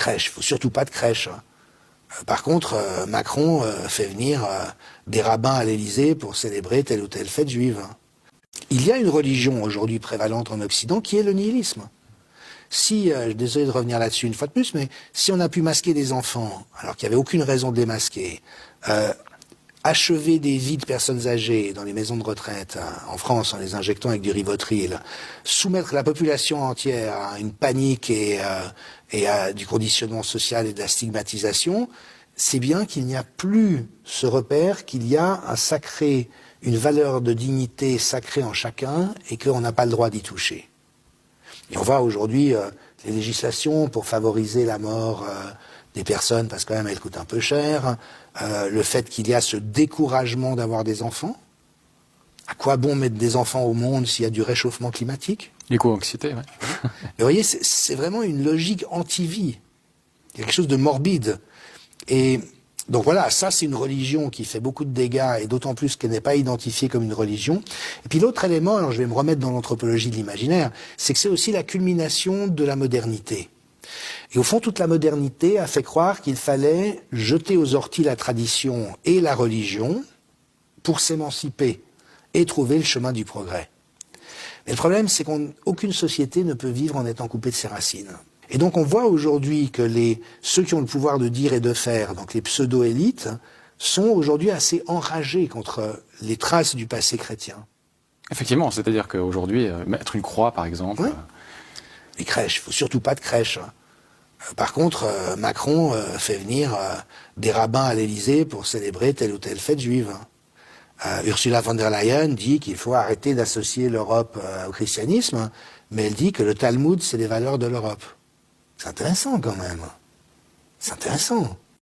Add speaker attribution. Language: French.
Speaker 1: crèches, il faut surtout pas de crèches. Par contre, Macron fait venir des rabbins à l'Élysée pour célébrer telle ou telle fête juive. Il y a une religion aujourd'hui prévalente en Occident qui est le nihilisme. Si, désolé de revenir là-dessus une fois de plus, mais si on a pu masquer des enfants, alors qu'il n'y avait aucune raison de les masquer, achever des vies de personnes âgées dans les maisons de retraite, en France, en les injectant avec du Rivotril, soumettre la population entière à une panique et à du conditionnement social et de la stigmatisation, c'est bien qu'il n'y a plus ce repère, qu'il y a une valeur de dignité sacrée en chacun et qu'on n'a pas le droit d'y toucher. Et on voit aujourd'hui les législations pour favoriser la mort des personnes, parce que quand même elles coûtent un peu cher, le fait qu'il y a ce découragement d'avoir des enfants. À quoi bon mettre des enfants au monde s'il y a du réchauffement climatique?
Speaker 2: L'éco-anxiété, oui.
Speaker 1: Vous voyez, c'est vraiment une logique anti-vie. Il y a quelque chose de morbide. Et donc voilà, ça c'est une religion qui fait beaucoup de dégâts, et d'autant plus qu'elle n'est pas identifiée comme une religion. Et puis l'autre élément, alors je vais me remettre dans l'anthropologie de l'imaginaire, c'est que c'est aussi la culmination de la modernité. Et au fond, toute la modernité a fait croire qu'il fallait jeter aux orties la tradition et la religion pour s'émanciper et trouver le chemin du progrès. Mais le problème, c'est qu'aucune société ne peut vivre en étant coupée de ses racines. Et donc on voit aujourd'hui que ceux qui ont le pouvoir de dire et de faire, donc les pseudo-élites, sont aujourd'hui assez enragés contre les traces du passé chrétien.
Speaker 2: Effectivement, c'est-à-dire qu'aujourd'hui, mettre une croix, par exemple...
Speaker 1: Oui. Les crèches, il faut surtout pas de crèches. Par contre, Macron fait venir des rabbins à l'Élysée pour célébrer telle ou telle fête juive. Ursula von der Leyen dit qu'il faut arrêter d'associer l'Europe au christianisme, mais elle dit que le Talmud, c'est les valeurs de l'Europe. C'est intéressant quand même. C'est intéressant.